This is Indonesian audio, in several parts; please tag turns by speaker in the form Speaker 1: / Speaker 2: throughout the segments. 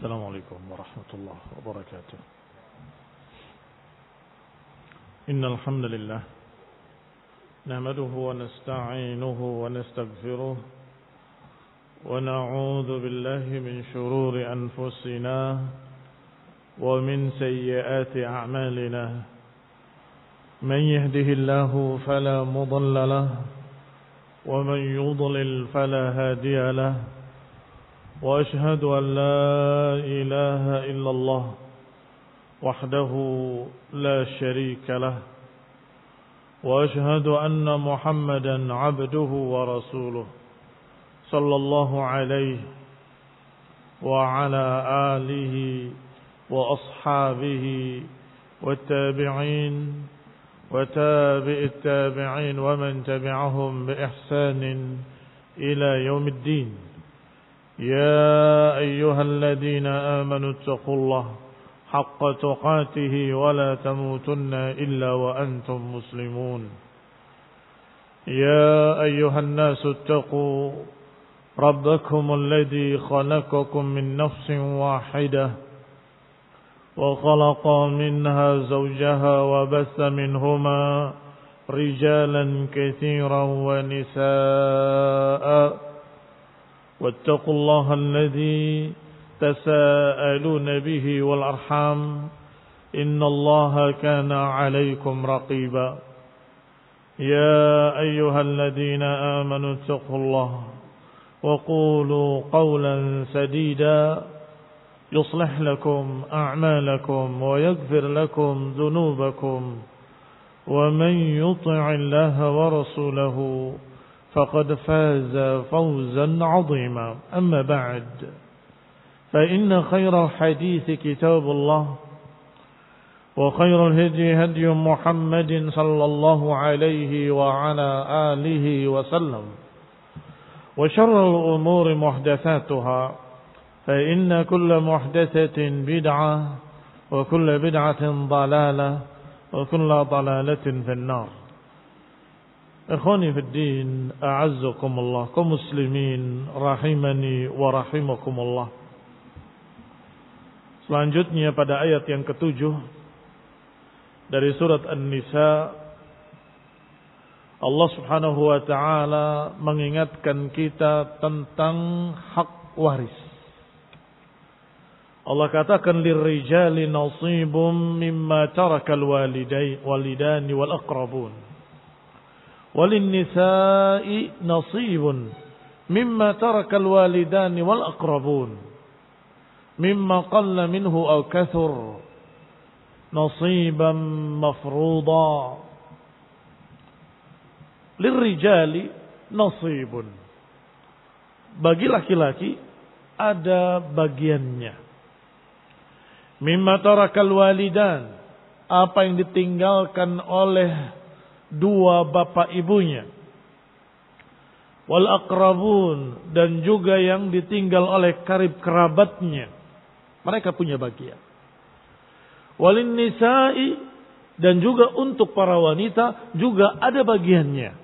Speaker 1: السلام عليكم ورحمة الله وبركاته. إن الحمد لله نحمده ونستعينه ونستغفره ونعوذ بالله من شرور أنفسنا ومن سيئات أعمالنا. من يهده الله فلا مضل له ومن يضلل فلا هادي له. وأشهد أن لا إله إلا الله وحده لا شريك له. وأشهد أن محمدا عبده ورسوله صلى الله عليه وعلى آله وأصحابه والتابعين وتابع التابعين ومن تبعهم بإحسان إلى يوم الدين. يا أيها الذين آمنوا اتقوا الله حق تقاته ولا تموتن إلا وأنتم مسلمون. يا أيها الناس اتقوا ربكم الذي خلقكم من نفس واحدة وخلق منها زوجها وبث منهما رجالا كثيرا ونساء. واتقوا الله الذي تساءلون به والأرحام إن الله كان عليكم رقيبا. يا أيها الذين آمنوا اتقوا الله وقولوا قولا سديدا يصلح لكم أعمالكم ويغفر لكم ذنوبكم. ومن يطع الله ورسوله فقد فاز فوزا عظيما. أما بعد فإن خير الحديث كتاب الله وخير الهدي هدي محمد صلى الله عليه وعلى آله وسلم. وشر الأمور محدثاتها فإن كل محدثة بدعة وكل بدعة ضلالة وكل ضلالة في النار. Ikhwani fid din, a'azzakumullah, kaum muslimin rahimani wa rahimakumullah. Selanjutnya pada ayat yang ketujuh dari surat An-Nisa, Allah Subhanahu wa taala mengingatkan kita tentang hak waris. Allah katakan lirrijali nasibum mimma tarakal walidani wal aqrabun. وَلِلنِّسَاءِ نَصِيبٌ مِمَّا تَرَكَ الْوَالِدَانِ وَالْأَقْرَبُونَ مِمَّا قَلَّ مِنْهُ أَوْ كَثُرَ نَصِيبًا مَفْرُوضًا. لِلرِّجَالِ نَصِيبٌ, bagi laki-laki ada bagiannya. مِمَّا تَرَكَ الْوَالِدَانِ, apa yang ditinggalkan oleh dua bapak ibunya, wal aqrabun, dan juga yang ditinggal oleh karib kerabatnya, mereka punya bagian. Walin nisa'i, dan juga untuk para wanita juga ada bagiannya.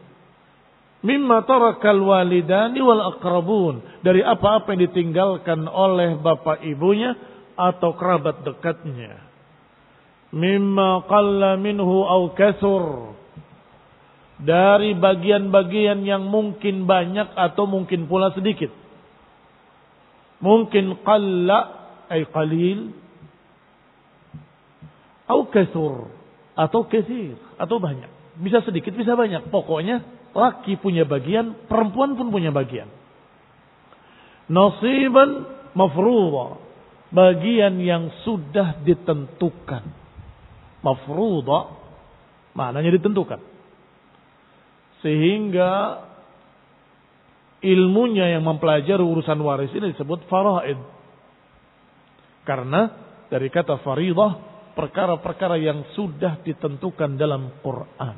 Speaker 1: Mimma tarakal walidani wal aqrabun, dari apa-apa yang ditinggalkan oleh bapak ibunya atau kerabat dekatnya. Mimma qalla minhu aw kathur, dari bagian-bagian yang mungkin banyak atau mungkin pula sedikit. Mungkin qalla ay qalil, atau kathur, atau kathir, atau banyak. Bisa sedikit, bisa banyak. Pokoknya laki punya bagian, perempuan pun punya bagian. Nasiban mafruḍa, bagian yang sudah ditentukan. Mafruḍa maknanya ditentukan. Sehingga ilmunya yang mempelajari urusan waris ini disebut faraid. Karena dari kata faridah, perkara-perkara yang sudah ditentukan dalam Quran.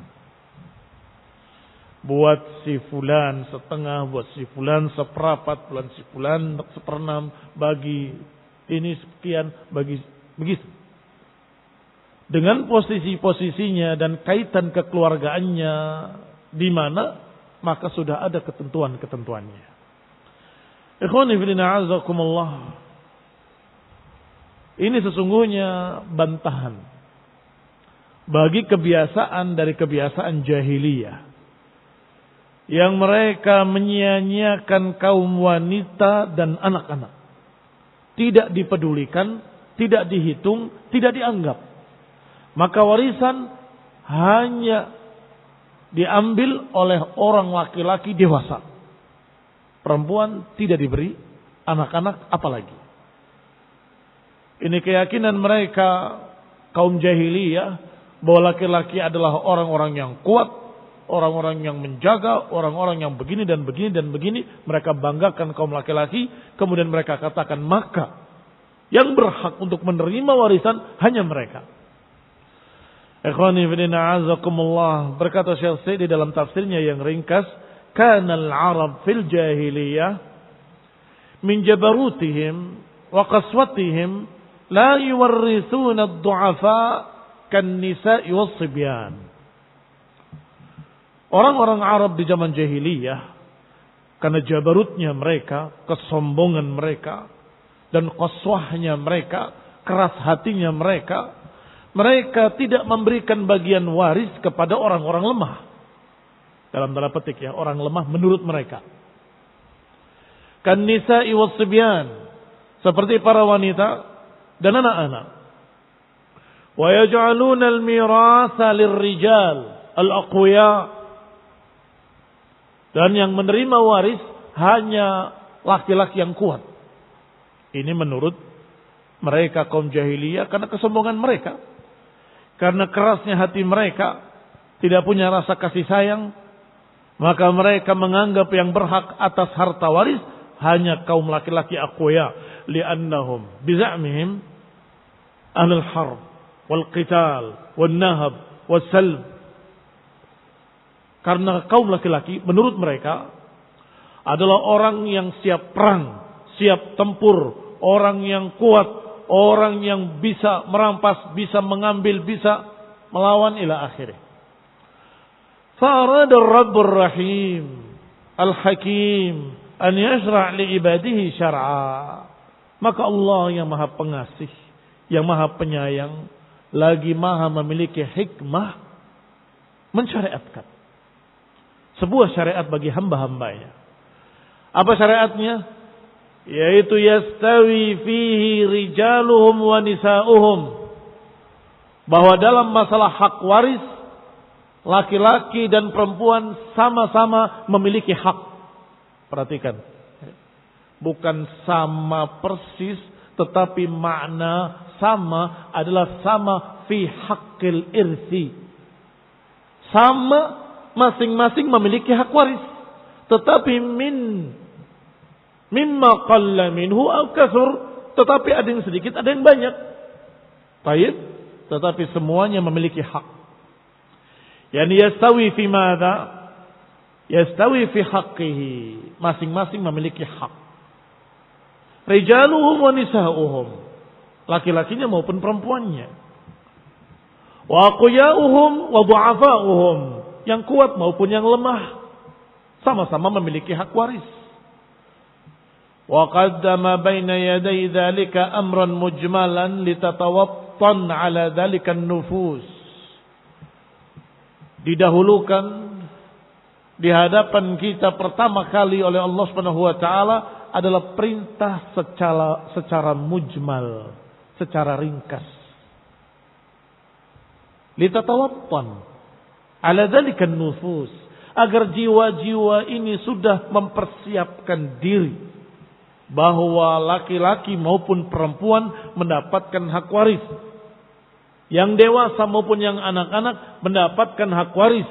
Speaker 1: Buat si fulan setengah, buat si fulan seperapat, buat si fulan seperenam, bagi ini sekian, bagi begitu. Dengan posisi-posisinya dan kaitan kekeluargaannya di mana, maka sudah ada ketentuan-ketentuannya. Ikhwani fillah, a'azakumullah. Ini sesungguhnya bantahan bagi kebiasaan dari kebiasaan jahiliyah yang mereka menyia-nyiakan kaum wanita dan anak-anak. Tidak dipedulikan, tidak dihitung, tidak dianggap. Maka warisan hanya diambil oleh orang laki-laki dewasa. Perempuan tidak diberi, anak-anak apalagi. Ini keyakinan mereka kaum jahiliyah bahwa laki-laki adalah orang-orang yang kuat, orang-orang yang menjaga, orang-orang yang begini dan begini dan begini. Mereka banggakan kaum laki-laki, kemudian mereka katakan maka yang berhak untuk menerima warisan hanya mereka. Ikhwani fillah azakumullah, berkata Syekh Sa'di dalam tafsirnya yang ringkas, kanal Arab fil jahiliyah min jabarutihim wa qaswatihim la yuwarrisuna ad-du'afa kan nisa'i was-sibyan. Orang-orang Arab di zaman jahiliyah karena jabarutnya mereka, kesombongan mereka dan qaswahnya mereka, keras hatinya mereka, mereka tidak memberikan bagian waris kepada orang-orang lemah. Dalam tanda petik ya, orang lemah menurut mereka. Kan nisa'i was-sibyan, seperti para wanita dan anak-anak. Wa yaj'aluna al-mirasa lirrijal al-aqwiya, dan yang menerima waris hanya laki-laki yang kuat. Ini menurut mereka kaum jahiliyah karena kesombongan mereka, karena kerasnya hati mereka, tidak punya rasa kasih sayang, maka mereka menganggap yang berhak atas harta waris hanya kaum laki-laki aqwiya, li'annahum bizamihim ahlul harb wal qital wal nahab wal salb. Karena kaum laki-laki menurut mereka adalah orang yang siap perang, siap tempur, orang yang kuat, orang yang bisa merampas, bisa mengambil, bisa melawan ila akhirnya. Fa'arada ar-Rabbur Rahim Al-Hakim an yashra' li ibadihi syar'a. Maka Allah yang Maha Pengasih, yang Maha Penyayang, lagi Maha memiliki hikmah mensyariatkan sebuah syariat bagi hamba-hambanya. Apa syariatnya? Yaitu yastawi fihi rijaluhum wa nisa'uhum, bahwa dalam masalah hak waris laki-laki dan perempuan sama-sama memiliki hak. Perhatikan, bukan sama persis, tetapi makna sama adalah sama fi haqqil irsi. Sama, masing-masing memiliki hak waris, tetapi mimma qalla minhu aw katsur, tetapi ada yang sedikit, ada yang banyak. Baik, tetapi semuanya memiliki hak. Yani yastawi fi madza? Yastawi fi haqqihi. Masing-masing memiliki hak. Rijaluhum wa nisa'uhum, laki-lakinya maupun perempuannya. Wa aqya'uhum wa du'afa'uhum, yang kuat maupun yang lemah sama-sama memiliki hak waris. Wa qaddama baina yaday dzalika amran mujmalan litatawattan ala dzalika an-nufus. Didahulukan di hadapan kita pertama kali oleh Allah Subhanahu wa taala adalah perintah secara mujmal, secara ringkas. Litatawattan ala dzalika an-nufus, agar jiwa-jiwa ini sudah mempersiapkan diri bahwa laki-laki maupun perempuan mendapatkan hak waris. Yang dewasa maupun yang anak-anak mendapatkan hak waris.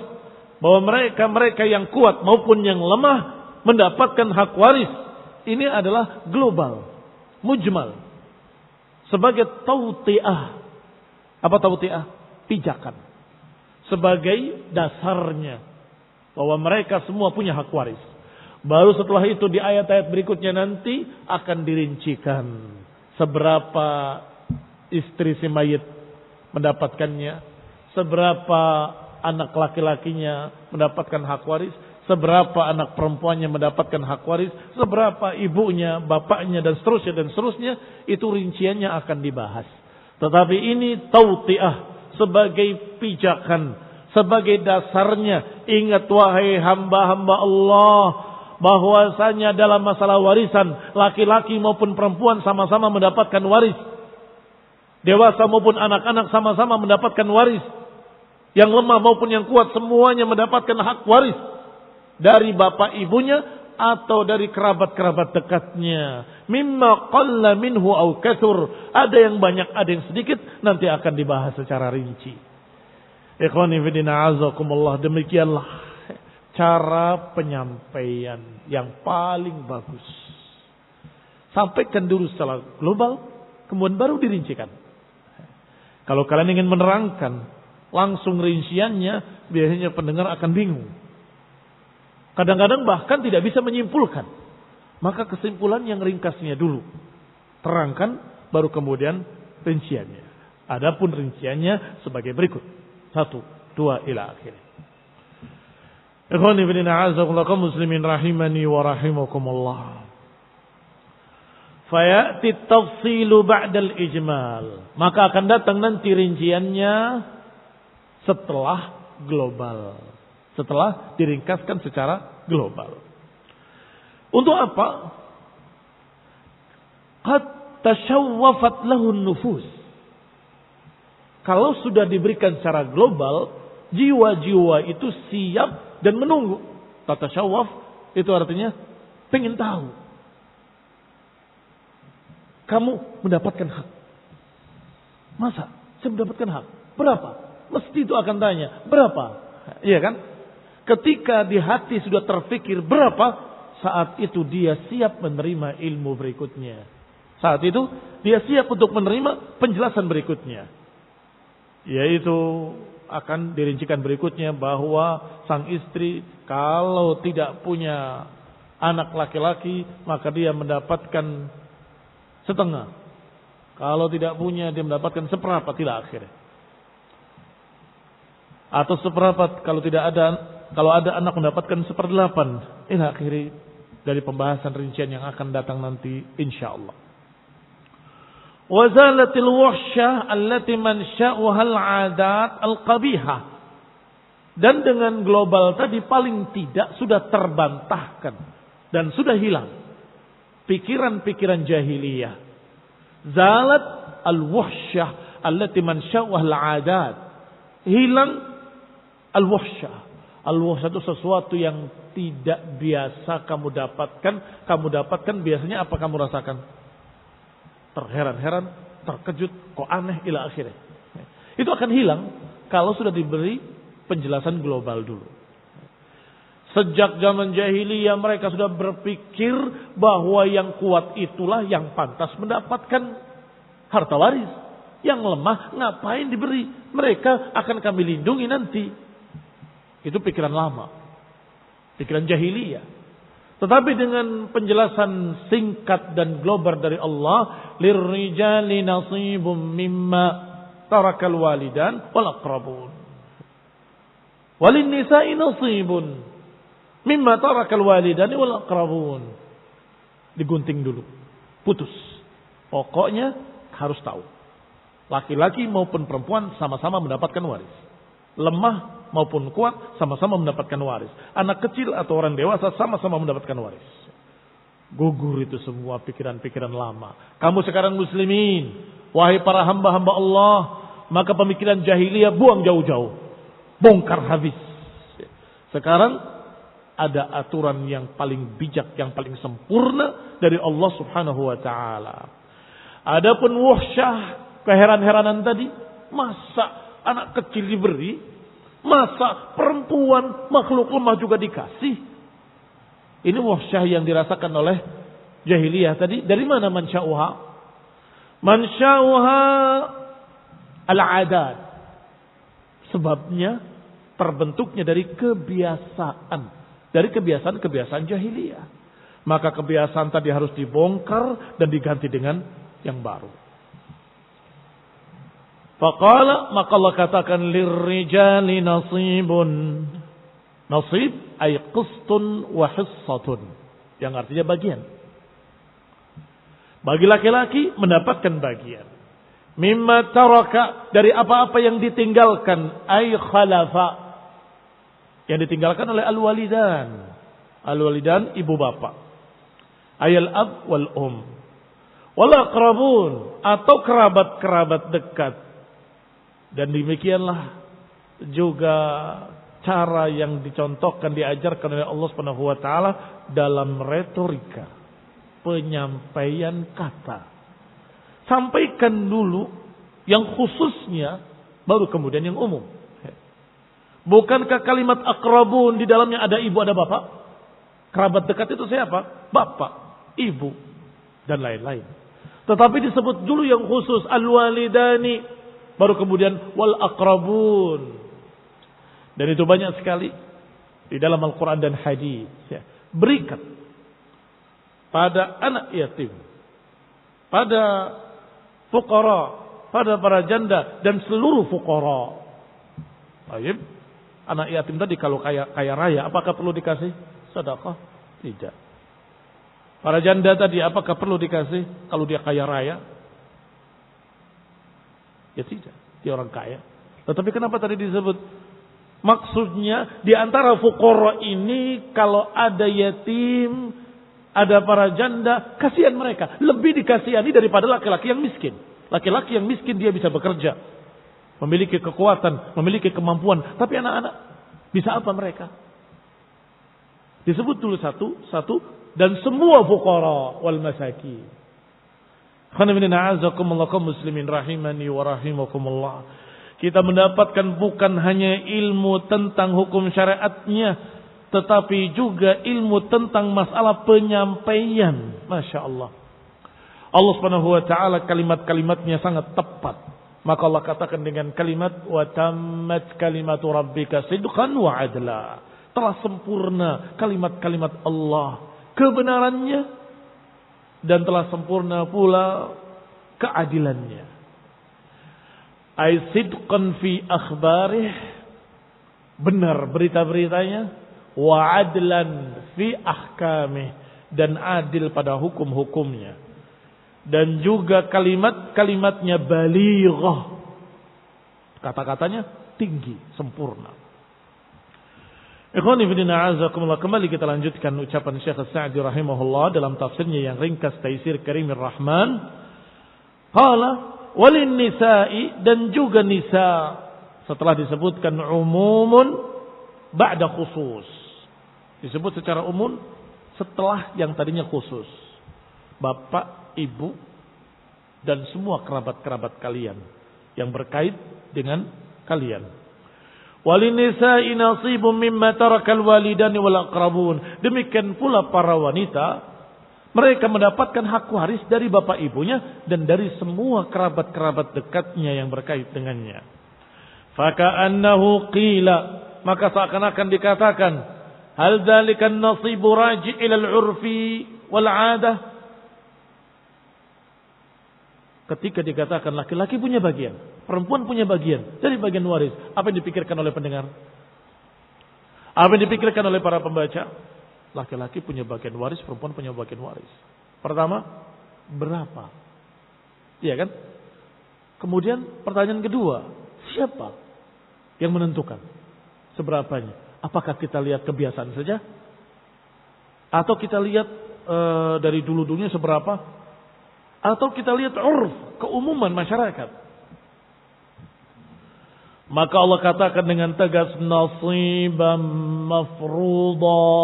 Speaker 1: Bahwa mereka yang kuat maupun yang lemah mendapatkan hak waris. Ini adalah global, mujmal. Sebagai tauti'ah. Apa tauti'ah? Pijakan. Sebagai dasarnya bahwa mereka semua punya hak waris. Baru setelah itu di ayat-ayat berikutnya nanti akan dirincikan seberapa istri si mayit mendapatkannya, seberapa anak laki-lakinya mendapatkan hak waris, seberapa anak perempuannya mendapatkan hak waris, seberapa ibunya, bapaknya, dan seterusnya, itu rinciannya akan dibahas. Tetapi ini tauti'ah, sebagai pijakan, sebagai dasarnya. Ingat wahai hamba-hamba Allah, bahwasanya dalam masalah warisan, laki-laki maupun perempuan sama-sama mendapatkan waris. Dewasa maupun anak-anak sama-sama mendapatkan waris. Yang lemah maupun yang kuat semuanya mendapatkan hak waris. Dari bapak ibunya atau dari kerabat-kerabat dekatnya. Mimma qalla minhu au katsur. Ada yang banyak, ada yang sedikit. Nanti akan dibahas secara rinci. Ikhwani fillah azakumullah. Demikianlah cara penyampaian yang paling bagus. Sampaikan dulu secara global, kemudian baru dirincikan. Kalau kalian ingin menerangkan langsung rinciannya, biasanya pendengar akan bingung. Kadang-kadang bahkan tidak bisa menyimpulkan. Maka kesimpulan yang ringkasnya dulu. Terangkan, baru kemudian rinciannya. Adapun rinciannya sebagai berikut. 1, 2, ila akhir. Ikhwani fillah a'azakumullah kaum muslimin rahimani wa rahimakumullah. Fayati tafsilu ba'dal ijmal. Maka akan datang nanti rinciannya setelah global. Setelah diringkaskan secara global. Untuk apa? Qad tashawwafat lahun nufus. Kalau sudah diberikan secara global, jiwa-jiwa itu siap dan menunggu. Tashawwaf itu artinya pengen tahu. Kamu mendapatkan hak. Masa? Saya mendapatkan hak. Berapa? Mesti itu akan tanya. Berapa? Iya kan? Ketika di hati sudah terfikir berapa, saat itu dia siap menerima ilmu berikutnya. Saat itu dia siap untuk menerima penjelasan berikutnya. Yaitu akan dirincikan berikutnya bahwa sang istri kalau tidak punya anak laki-laki, maka dia mendapatkan setengah. Kalau tidak punya, dia mendapatkan seperempat ila akhir. Atau seperempat kalau tidak ada, kalau ada anak mendapatkan 1/8 ila akhir, dari pembahasan rincian yang akan datang nanti insyaallah. Wazalatil wahsyah allati mansya'uha al-'adat al-qabihah. Dan dengan global tadi paling tidak sudah terbantahkan dan sudah hilang pikiran-pikiran jahiliyah. Zalat al-wahsyah allati mansya'uha al-'adat. Hilang al-wahsyah. Al-wahsyah itu sesuatu yang tidak biasa kamu dapatkan. Kamu dapatkan biasanya apa kamu rasakan? Terheran-heran, terkejut, kok aneh ila akhirnya. Itu akan hilang kalau sudah diberi penjelasan global dulu. Sejak zaman jahiliyah mereka sudah berpikir bahwa yang kuat itulah yang pantas mendapatkan harta waris. Yang lemah ngapain diberi? Mereka akan kami lindungi nanti. Itu pikiran lama. Pikiran jahiliyah. Tetapi dengan penjelasan singkat dan global dari Allah, lirrijali nasibum mimma tarakal walidan wal aqrabun. Walin nisa'i nasibun mimma tarakal walidan wal aqrabun. Digunting dulu. Putus. Pokoknya harus tahu. Laki-laki maupun perempuan sama-sama mendapatkan waris. Lemah maupun kuat sama-sama mendapatkan waris. Anak kecil atau orang dewasa sama-sama mendapatkan waris. Gugur itu semua pikiran-pikiran lama. Kamu sekarang muslimin, wahai para hamba-hamba Allah, maka pemikiran jahiliyah buang jauh-jauh. Bongkar habis. Sekarang ada aturan yang paling bijak, yang paling sempurna dari Allah Subhanahu wa taala. Adapun wahsyah, keheran-heranan tadi, masa anak kecil diberi? Masa perempuan makhluk lemah juga dikasih? Ini wahsyah yang dirasakan oleh jahiliyah tadi. Dari mana mansya'uha? Mansya'uha al-adat. Sebabnya terbentuknya dari kebiasaan. Dari kebiasaan-kebiasaan jahiliyah. Maka kebiasaan tadi harus dibongkar dan diganti dengan yang baru. Faqala, maka Allah katakan lirrijali nasibun Nasib ay qistun wa hissatun, yang artinya bagian. Bagi laki-laki mendapatkan bagian. Mimma taraka, dari apa-apa yang ditinggalkan, ay khalafa, yang ditinggalkan oleh al-walidan. Al-walidan ibu bapak. Ayal ab wal wal aqrabun, atau kerabat-kerabat dekat. Dan demikianlah juga cara yang dicontohkan, diajarkan oleh Allah Subhanahu wa taala dalam retorika, penyampaian kata. Sampaikan dulu yang khususnya, baru kemudian yang umum. Bukankah kalimat aqrabun di dalamnya ada ibu, ada bapak? Kerabat dekat itu siapa? Bapak, ibu, dan lain-lain. Tetapi disebut dulu yang khusus, al-walidani, baru kemudian wal aqrabun. Dan itu banyak sekali di dalam Al-Quran dan hadis. Ya. Berikan pada anak yatim, pada fuqara, pada para janda dan seluruh fuqara. Baik. Anak yatim tadi kalau kaya raya, apakah perlu dikasih sedekah? Tidak. Para janda tadi apakah perlu dikasih kalau dia kaya raya? Ya tidak, dia orang kaya. Tetapi kenapa tadi disebut? Maksudnya di antara fuqara ini kalau ada yatim, ada para janda, kasihan mereka. Lebih dikasihani daripada laki-laki yang miskin. Laki-laki yang miskin dia bisa bekerja, memiliki kekuatan, memiliki kemampuan. Tapi anak-anak bisa apa mereka? Disebut dulu satu dan semua fuqara wal masakin. Khana muslimin rahimani wa rahimakumullah. Kita mendapatkan bukan hanya ilmu tentang hukum syariatnya, tetapi juga ilmu tentang masalah penyampaian. Masya Allah. Allah Subhanahu wa taala kalimat-kalimatnya sangat tepat. Maka Allah katakan dengan kalimat wa tammat kalimatu rabbika sidqan wa adla. Telah sempurna kalimat-kalimat Allah, kebenarannya, dan telah sempurna pula keadilannya. Ay sidqan fi akhbarih, benar berita-beritanya, wa adlan fi ahkamih, dan adil pada hukum-hukumnya. Dan juga kalimat-kalimatnya balighah, kata-katanya tinggi, sempurna. Ikhwani fillah azakumullah, kembali kita lanjutkan ucapan Syekh As-Sa'di rahimahullah dalam tafsirnya yang ringkas Taisir Karimir Rahman. Qala walin nisa'i, dan juga nisa, setelah disebutkan umumun ba'da khusus, disebut secara umum setelah yang tadinya khusus. Bapak, ibu, dan semua kerabat-kerabat kalian yang berkait dengan kalian. Walin nisa'i nasibun mimma tarakal walidani wal aqrabun. Demikian pula para wanita, mereka mendapatkan hak waris dari bapak ibunya dan dari semua kerabat-kerabat dekatnya yang berkait dengannya. Faka'annahu qila, maka seakan-akan dikatakan, hal dzalikan nasibu raji' ila al-'urfi wal 'adah. Ketika dikatakan laki-laki punya bagian, perempuan punya bagian dari bagian waris, apa yang dipikirkan oleh pendengar? Apa yang dipikirkan oleh para pembaca? Laki-laki punya bagian waris, perempuan punya bagian waris. Pertama, berapa? Iya kan? Kemudian pertanyaan kedua, siapa yang menentukan seberapanya? Apakah kita lihat kebiasaan saja? Atau kita lihat dari dulu-dulunya seberapa? Atau kita lihat urf, keumuman masyarakat? Maka Allah katakan dengan tegas, nasiban mafruḍa.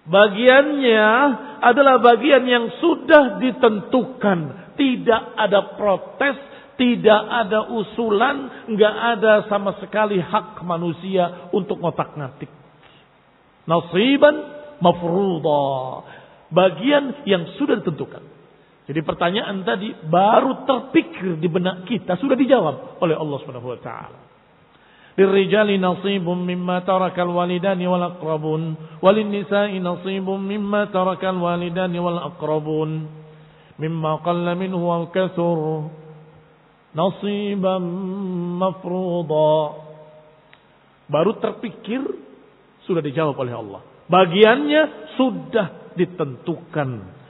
Speaker 1: Bagiannya adalah bagian yang sudah ditentukan. Tidak ada protes, tidak ada usulan, enggak ada sama sekali hak manusia untuk ngotak-ngatik. Nasiban mafruḍa. Bagian yang sudah ditentukan. Jadi pertanyaan tadi baru terpikir di benak kita, sudah dijawab oleh Allah Subhanahu wa taala. Lirrijali nasibun mimma tarakal walidani wal aqrabun walin nisa'i nasibun mimma tarakal walidani wal aqrabun mimma qalla minhu wa kathur nasiban mafruḍa. Baru terpikir Sudah dijawab oleh Allah. Bagiannya sudah ditentukan.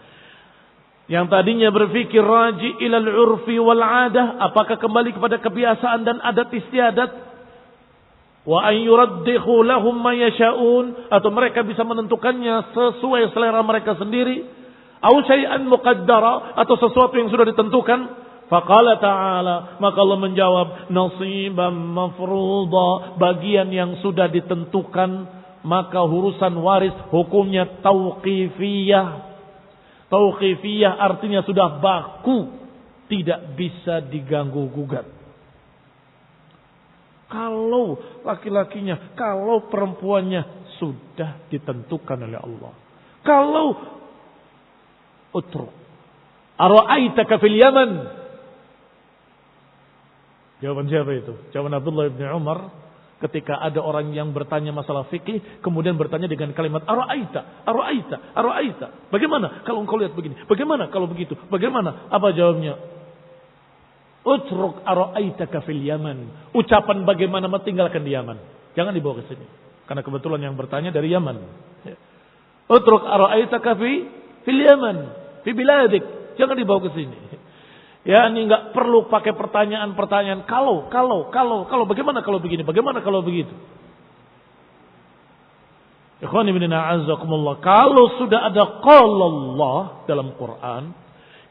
Speaker 1: Yang tadinya berpikir raji ilal urfi wal adah, apakah kembali kepada kebiasaan dan adat istiadat? Wa an yuraddihu lahum ma yasha'un, atau mereka bisa menentukannya sesuai selera mereka sendiri, au syai'an muqaddara, atau sesuatu yang sudah ditentukan. Faqala ta'ala, maka Allah menjawab, nasiban mafruḍa, bagian yang sudah ditentukan, maka urusan waris hukumnya tauqifiyah. Tauqifiyah artinya sudah baku, tidak bisa diganggu gugat. Kalau laki-lakinya, kalau perempuannya sudah ditentukan oleh Allah. Kalau utruk ara'aitaka fil Yaman. Jawaban siapa itu? Jawaban Abdullah bin Umar ketika ada orang yang bertanya masalah fikih, kemudian bertanya dengan kalimat ara'aita, ara'aita, ara'aita. Bagaimana kalau engkau lihat begini? Bagaimana kalau begitu? Bagaimana? Apa jawabnya? Utruk ara'aitaka fil Yaman. Ucapan bagaimana tinggalkan di Yaman. Jangan dibawa ke sini. Karena kebetulan yang bertanya dari Yaman. Utruk ara'aitaka fil Yaman, fi biladik. Jangan dibawa ke sini. Ya, ini enggak perlu pakai pertanyaan-pertanyaan kalau bagaimana kalau begini, bagaimana kalau begitu. Ikhwan ibn a'azzakumullah, kalau sudah ada qala Allah dalam Quran,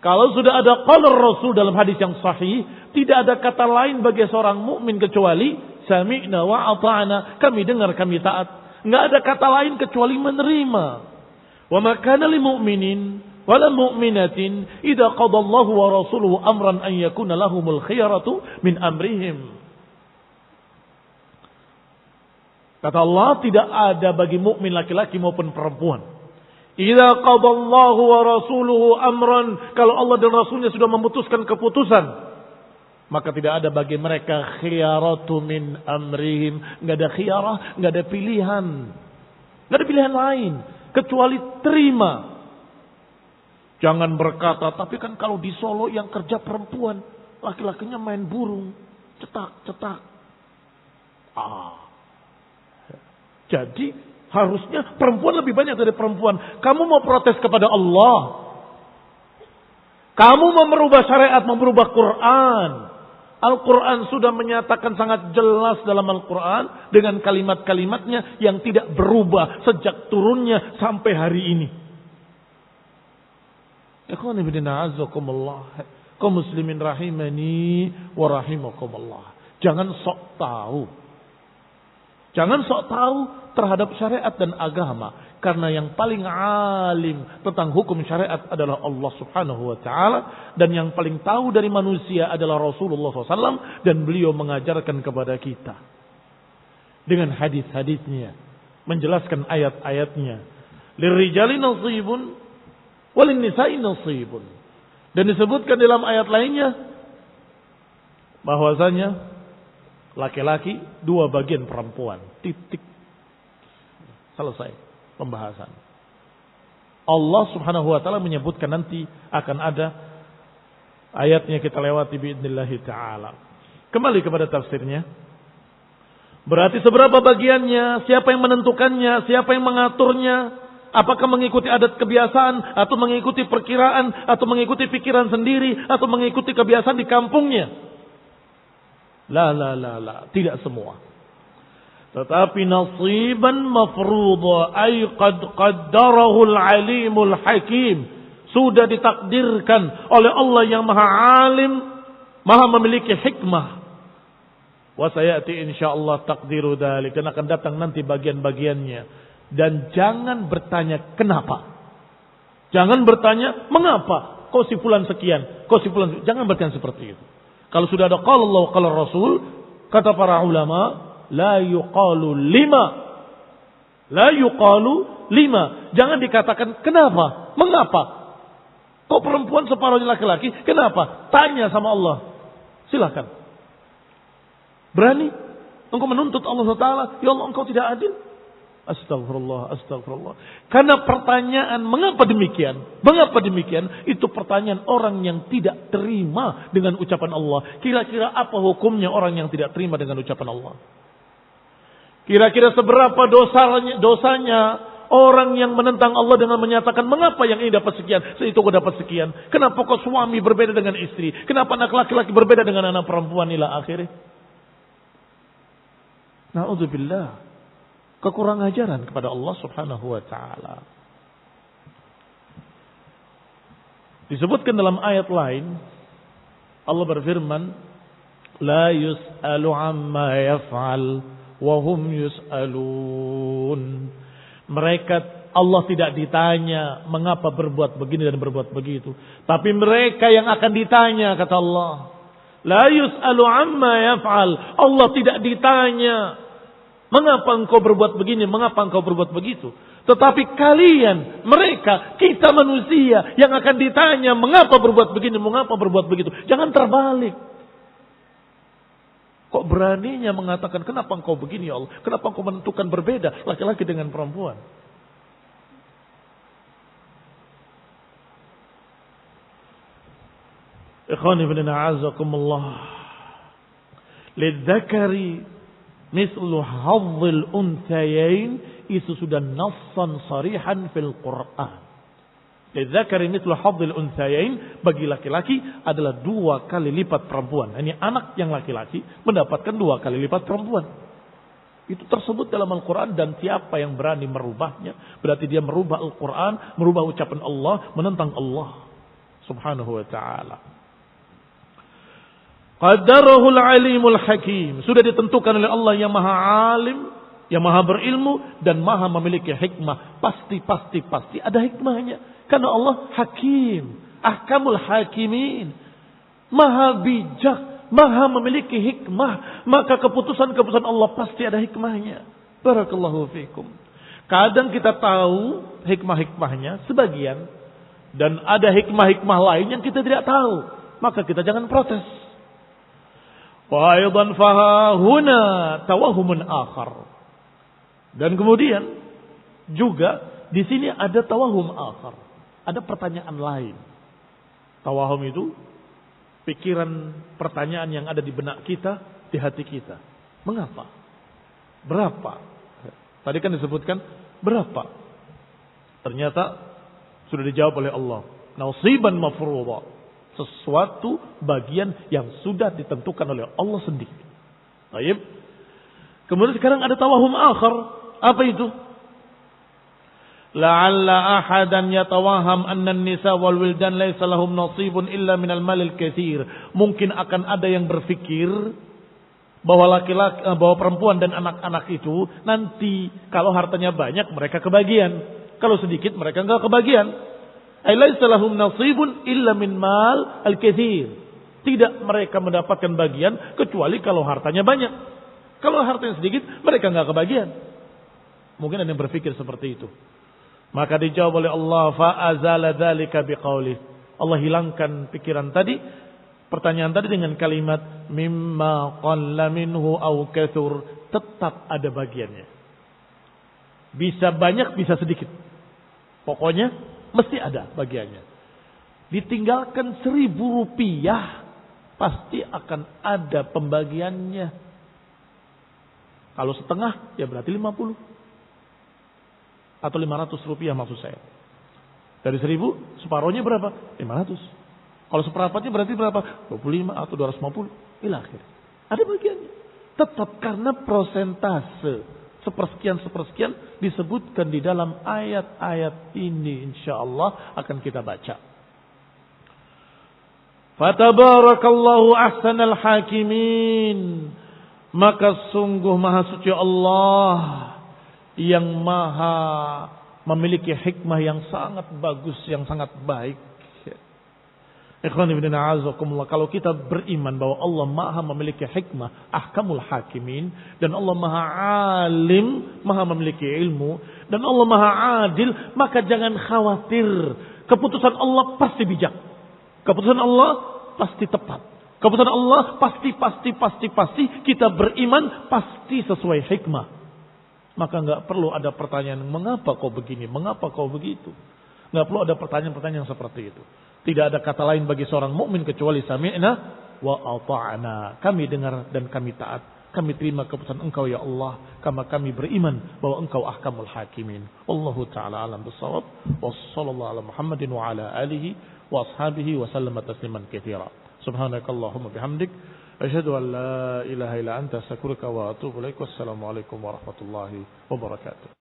Speaker 1: kalau sudah ada qala Rasul dalam hadis yang sahih, tidak ada kata lain bagi seorang mukmin kecuali sami'na wa ata'na, kami dengar, kami taat. Enggak ada kata lain kecuali menerima. Wa ma kana lil mu'minin wala mu'minatin idza qadallahu wa rasuluhu amran an yakuna lahumul khiyaratu min amrihim. Kata Allah, tidak ada bagi mukmin laki-laki maupun perempuan. Idza qadallahu wa rasuluhu amran, kalau Allah dan Rasulnya sudah memutuskan keputusan, maka tidak ada bagi mereka khiyaratu min amrihim. Enggak ada khiyarah, enggak ada pilihan. Enggak ada pilihan lain kecuali terima. Jangan berkata, tapi kan kalau di Solo yang kerja perempuan, laki-lakinya main burung, cetak. Jadi harusnya perempuan lebih banyak dari perempuan. Kamu mau protes kepada Allah. Kamu mau merubah syariat, mau merubah Quran. Al-Quran sudah menyatakan sangat jelas dalam Al-Quran dengan kalimat-kalimatnya yang tidak berubah sejak turunnya sampai hari ini. Ikhwan ibn a'azzakumullah, kaum muslimin rahimani wa rahimakumullah. Jangan sok tahu. Jangan sok tahu terhadap syariat dan agama. Karena yang paling alim tentang hukum syariat adalah Allah subhanahu wa ta'ala. Dan yang paling tahu dari manusia adalah Rasulullah SAW. Dan beliau mengajarkan kepada kita dengan hadis-hadisnya, menjelaskan ayat-ayatnya. Lirijali nasibun walin nisa'i nasibun. Dan disebutkan dalam ayat lainnya bahwasanya laki-laki 2 bagian perempuan. Titik. Selesai pembahasan. Allah subhanahu wa ta'ala menyebutkan nanti akan ada ayatnya, kita lewati biidznillah ta'ala. Kembali kepada tafsirnya. Berarti seberapa bagiannya, siapa yang menentukannya, siapa yang mengaturnya. Apakah mengikuti adat kebiasaan, atau mengikuti perkiraan, atau mengikuti pikiran sendiri, atau mengikuti kebiasaan di kampungnya? La. Tidak semua. Tetapi nasiban mafruḍa, ay qad qaddarahu al-alimul hakim. Sudah ditakdirkan oleh Allah yang maha alim, maha memiliki hikmah. Wa sayati insyaallah taqdiru dzalik. Dan akan datang nanti bagian-bagiannya. Dan jangan bertanya kenapa. Jangan bertanya mengapa kau si fulan sekian, kau si fulan. Jangan bertanya seperti itu. Kalau sudah ada qala Allah qala Rasul, kata para ulama, la yuqalu lima. La yuqalu lima. Jangan dikatakan kenapa, mengapa. Kau perempuan separuhnya laki-laki, kenapa? Tanya sama Allah. Silakan. Berani engkau menuntut Allah Taala, ya Allah engkau tidak adil. Astagfirullah. Karena pertanyaan mengapa demikian? Mengapa demikian? Itu pertanyaan orang yang tidak terima dengan ucapan Allah. Kira-kira apa hukumnya orang yang tidak terima dengan ucapan Allah? Kira-kira seberapa dosanya orang yang menentang Allah dengan menyatakan, mengapa yang ini dapat sekian, itu kok dapat sekian. Kenapa kok suami berbeda dengan istri? Kenapa anak laki-laki berbeda dengan anak perempuan ila akhirnya? Na'udzubillah. Kekurang ajaran kepada Allah subhanahu wa ta'ala. Disebutkan dalam ayat lain, Allah berfirman, La yus'alu amma yaf'al, wa hum yus'alun. Mereka, Allah tidak ditanya mengapa berbuat begini dan berbuat begitu. Tapi mereka yang akan ditanya, kata Allah. La yus'alu amma yaf'al. Allah tidak ditanya mengapa engkau berbuat begini, mengapa engkau berbuat begitu. Tetapi kalian, mereka, kita manusia yang akan ditanya mengapa berbuat begini, mengapa berbuat begitu. Jangan terbalik. Kok beraninya mengatakan, kenapa engkau begini ya Allah? Kenapa engkau menentukan berbeda laki-laki dengan perempuan? Ikhwani fillah a'azakumullah. Lidzakari mislu hadzil unthayain, itu sudah nassan sarihan fil Quran. Lidzakari mislu hadzil unthayain, bagi laki-laki adalah 2 kali lipat perempuan. Ini anak yang laki-laki mendapatkan 2 kali lipat perempuan. Itu tersebut dalam Al-Quran, dan siapa yang berani merubahnya, berarti dia merubah Al-Quran, merubah ucapan Allah, menentang Allah subhanahu wa ta'ala. Qadarahul alimul hakim. Sudah ditentukan oleh Allah yang maha alim, yang maha berilmu, dan maha memiliki hikmah. Pasti ada hikmahnya. Karena Allah hakim, ahkamul hakimin. Maha bijak, maha memiliki hikmah. Maka keputusan-keputusan Allah pasti ada hikmahnya. Barakallahu fikum. Kadang kita tahu hikmah-hikmahnya sebagian, dan ada hikmah-hikmah lain yang kita tidak tahu. Maka kita jangan protes. Wa aidan fahahuna tawahumun akhar. Dan kemudian juga di sini ada tawahum akhar. Ada pertanyaan lain. Tawahum itu pikiran, pertanyaan yang ada di benak kita, di hati kita. Mengapa? Berapa? Tadi kan disebutkan berapa? Ternyata sudah dijawab oleh Allah. Nasiban mafruḍa. Sesuatu bagian yang sudah ditentukan oleh Allah sendiri. Baik. Kemudian sekarang ada tawahum akhar. Apa itu? La'alla ahadan yatawaham anna an-nisa wal wildan laysa lahum nasibun illa minal malil katsir. Mungkin akan ada yang berpikir bahwa laki-laki, bahwa perempuan dan anak-anak itu nanti kalau hartanya banyak mereka kebagian, kalau sedikit mereka enggak kebagian. Laysa lahum nasibun illa min mal al-katsir. Tidak mereka mendapatkan bagian kecuali kalau hartanya banyak. Kalau hartanya sedikit mereka enggak kebagian. Mungkin ada yang berpikir seperti itu. Maka dijawab oleh Allah, fa'azala dzalika biqaulih. Allah hilangkan pikiran tadi, pertanyaan tadi dengan kalimat mimma qalla minhu aw katsur. Tetap ada bagiannya. Bisa banyak, bisa sedikit. Pokoknya mesti ada bagiannya. Ditinggalkan 1.000 rupiah, pasti akan ada pembagiannya. Kalau setengah, ya berarti 50. Atau 500 rupiah maksud saya. Dari 1.000, separohnya berapa? 500. Kalau seperempatnya berarti berapa? 25 atau 250. Ila akhir. Ada bagiannya. Tetap karena prosentase. Sepersekian disebutkan di dalam ayat-ayat ini, insyaallah akan kita baca. Fatabarakallahu ahsanal hakimin. Maka sungguh maha suci Allah yang maha memiliki hikmah yang sangat bagus, yang sangat baik. Ikhwan ibn a'azakumullah, kalau kita beriman bahwa Allah maha memiliki hikmah, ahkamul hakimin, dan Allah maha alim, maha memiliki ilmu, dan Allah maha adil, maka jangan khawatir. Keputusan Allah pasti bijak. Keputusan Allah pasti tepat. Keputusan Allah pasti kita beriman pasti sesuai hikmah. Maka enggak perlu ada pertanyaan, mengapa kau begini, mengapa kau begitu. Enggak perlu ada pertanyaan-pertanyaan seperti itu. Tidak ada kata lain bagi seorang mukmin kecuali sami'na wa ata'na. Kami dengar dan kami taat.
Speaker 2: Kami terima keputusan Engkau ya Allah, karena kami beriman bahwa Engkau ahkamul hakimin. Wallahu ta'ala alam bisawab. Wassallallahu ala Muhammadin wa ala alihi wa ashabihi wa sallama tasliman katsira. Subhanakallahumma bihamdik asyhadu an la ilaha illa anta astaghfiruka wa atubu ilaik. Wassalamu alaikum warahmatullahi wabarakatuh.